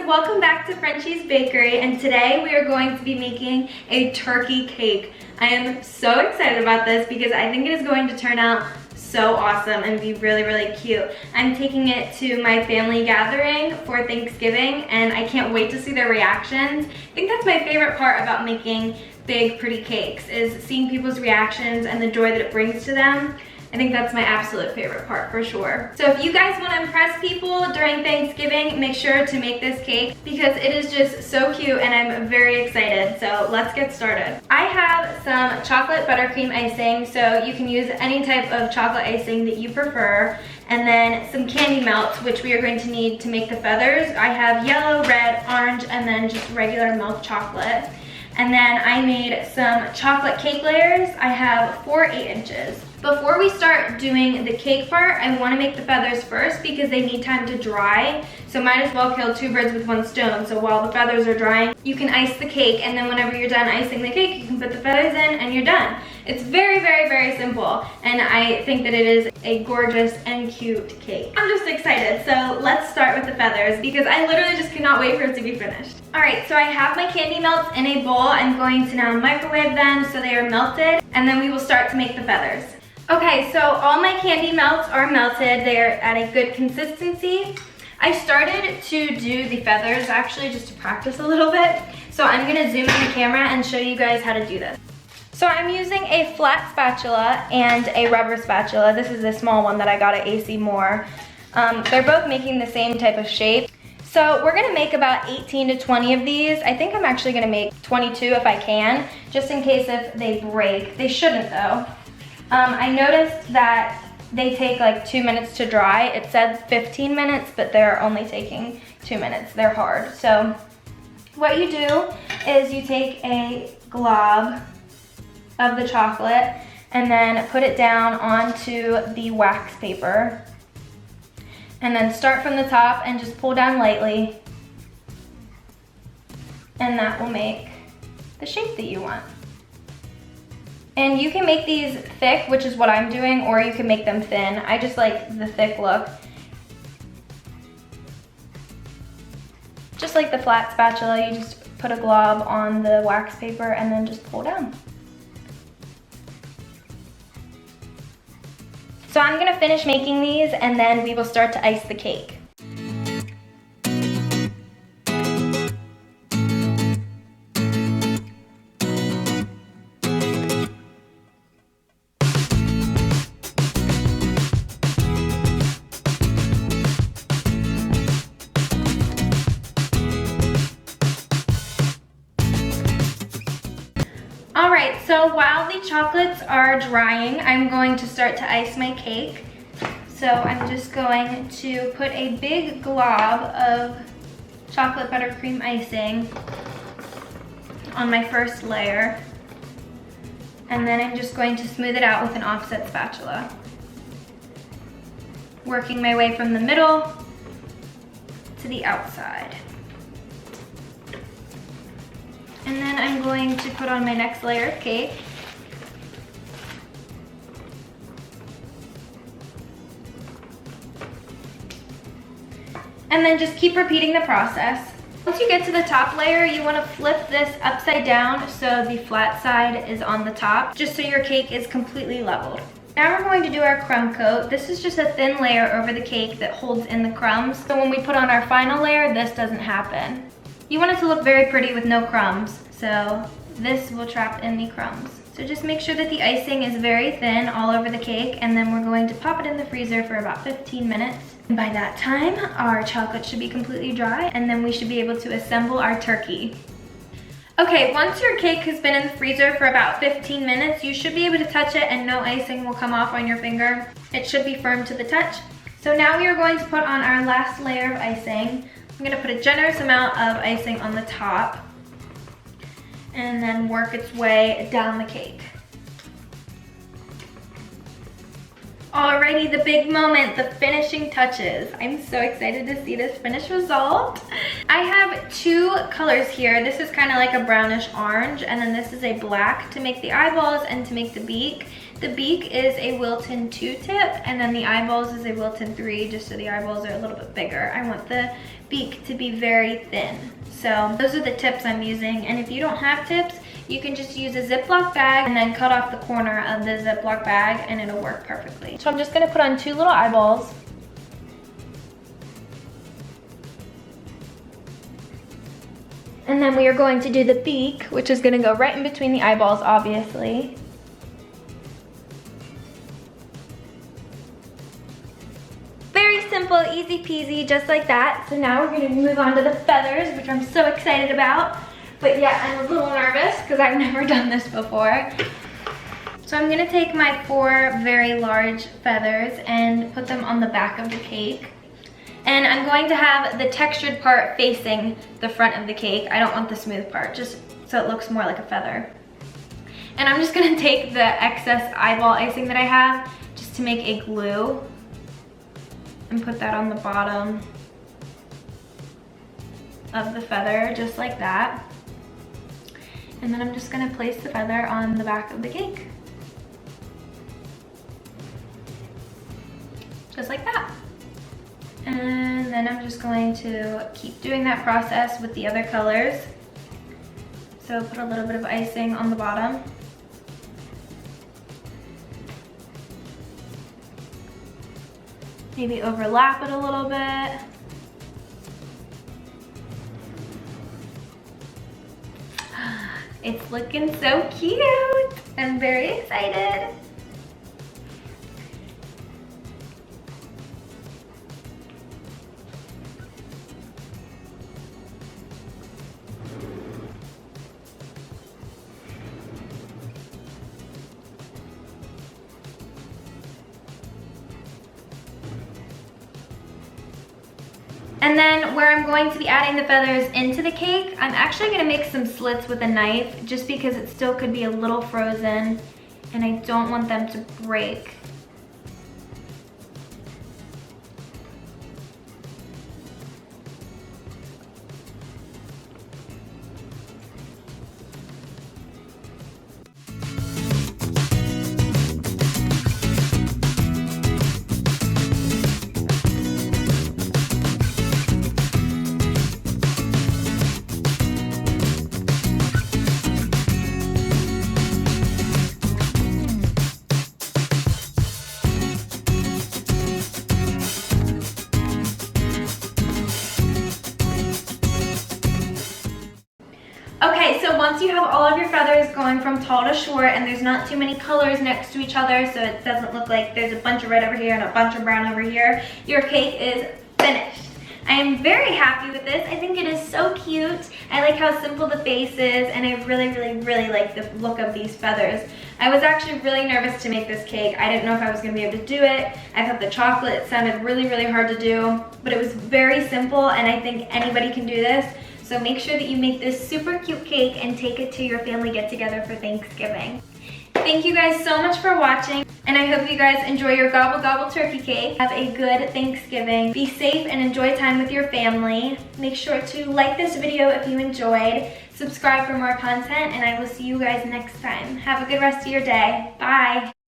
guys, welcome back to Frenchies Bakery, and today we are going to be making a turkey cake. I am so excited about this because I think it is going to turn out so awesome and be really cute. I'm taking it to my family gathering for Thanksgiving and I can't wait to see their reactions. I think that's my favorite part about making big pretty cakes, is seeing people's reactions and the joy that it brings to them. I think that's my absolute favorite part for sure. So if you guys want to impress people during Thanksgiving, make sure to make this cake because it is just so cute and I'm very excited. So let's get started. I have some chocolate buttercream icing, so you can use any type of chocolate icing that you prefer. And then some candy melts, which we are going to need to make the feathers. I have yellow, red, orange, and then just regular milk chocolate. And then I made some chocolate cake layers. I have 4 8-inches. Before we start doing the cake part, I want to make the feathers first because they need time to dry. So might as well kill 2 birds with 1 stone. So while the feathers are drying, you can ice the cake, and then whenever you're done icing the cake, you can put the feathers in and you're done. It's very simple, and I think that it is a gorgeous and cute cake. I'm just excited, so let's start with the feathers because I literally just cannot wait for it to be finished. All right, so I have my candy melts in a bowl. I'm going to now microwave them so they are melted, and then we will start to make the feathers. Okay, so all my candy melts are melted. They are at a good consistency. I started to do the feathers actually just to practice a little bit. So I'm gonna zoom in the camera and show you guys how to do this. So I'm using a flat spatula and a rubber spatula. This is a small one that I got at AC Moore. They're both making the same type of shape. So we're gonna make about 18 to 20 of these. I think I'm actually gonna make 22 if I can, just in case if they break. They shouldn't though. I noticed that they take like 2 minutes to dry. It said 15 minutes, but they're only taking 2 minutes. They're hard. So what you do is you take a glob of the chocolate and then put it down onto the wax paper. And then start from the top and just pull down lightly. And that will make the shape that you want. And you can make these thick, which is what I'm doing, or you can make them thin. I just like the thick look. Just like the flat spatula, you just put a glob on the wax paper and then just pull down. So I'm gonna finish making these and then we will start to ice the cake. Alright, so while the chocolates are drying, I'm going to start to ice my cake. So I'm just going to put a big glob of chocolate buttercream icing on my first layer. And then I'm just going to smooth it out with an offset spatula. Working my way from the middle to the outside. And then I'm going to put on my next layer of cake. And then just keep repeating the process. Once you get to the top layer, you want to flip this upside down so the flat side is on the top, just so your cake is completely leveled. Now we're going to do our crumb coat. This is just a thin layer over the cake that holds in the crumbs. So when we put on our final layer, this doesn't happen. You want it to look very pretty with no crumbs, so this will trap in the crumbs. So just make sure that the icing is very thin all over the cake, and then we're going to pop it in the freezer for about 15 minutes. And by that time, our chocolate should be completely dry, and then we should be able to assemble our turkey. Okay, once your cake has been in the freezer for about 15 minutes, you should be able to touch it and no icing will come off on your finger. It should be firm to the touch. So now we are going to put on our last layer of icing. I'm gonna put a generous amount of icing on the top and then work its way down the cake. Alrighty, the big moment, the finishing touches. I'm so excited to see this finished result. I have 2 colors here. This is kind of like a brownish orange, and then this is a black to make the eyeballs and to make the beak. The beak is a Wilton 2-tip, and then the eyeballs is a Wilton 3, just so the eyeballs are a little bit bigger. I want the beak to be very thin. So those are the tips I'm using, and if you don't have tips, you can just use a Ziploc bag and then cut off the corner of the Ziploc bag and it'll work perfectly. So I'm just gonna put on 2 little eyeballs. And then we are going to do the beak, which is gonna go right in between the eyeballs, obviously. Very simple, easy peasy, just like that. So now we're gonna move on to the feathers, which I'm so excited about. But yeah, I'm a little nervous because I've never done this before. So I'm gonna take my 4 very large feathers and put them on the back of the cake. And I'm going to have the textured part facing the front of the cake. I don't want the smooth part, just so it looks more like a feather. And I'm just gonna take the excess eyeball icing that I have just to make a glue and put that on the bottom of the feather, just like that. And then I'm just gonna place the feather on the back of the cake. Just like that. And then I'm just going to keep doing that process with the other colors. So put a little bit of icing on the bottom. Maybe overlap it a little bit. It's looking so cute. I'm very excited. And then where I'm going to be adding the feathers into the cake, I'm actually gonna make some slits with a knife just because it still could be a little frozen and I don't want them to break. Okay, so once you have all of your feathers going from tall to short and there's not too many colors next to each other so it doesn't look like there's a bunch of red over here and a bunch of brown over here, your cake is finished. I am very happy with this. I think it is so cute. I like how simple the base is and I really like the look of these feathers. I was actually really nervous to make this cake. I didn't know if I was gonna be able to do it. I thought the chocolate sounded really hard to do, but it was very simple and I think anybody can do this. So make sure that you make this super cute cake and take it to your family get-together for Thanksgiving. Thank you guys so much for watching, and I hope you guys enjoy your gobble gobble turkey cake. Have a good Thanksgiving. Be safe and enjoy time with your family. Make sure to like this video if you enjoyed, subscribe for more content, and I will see you guys next time. Have a good rest of your day. Bye.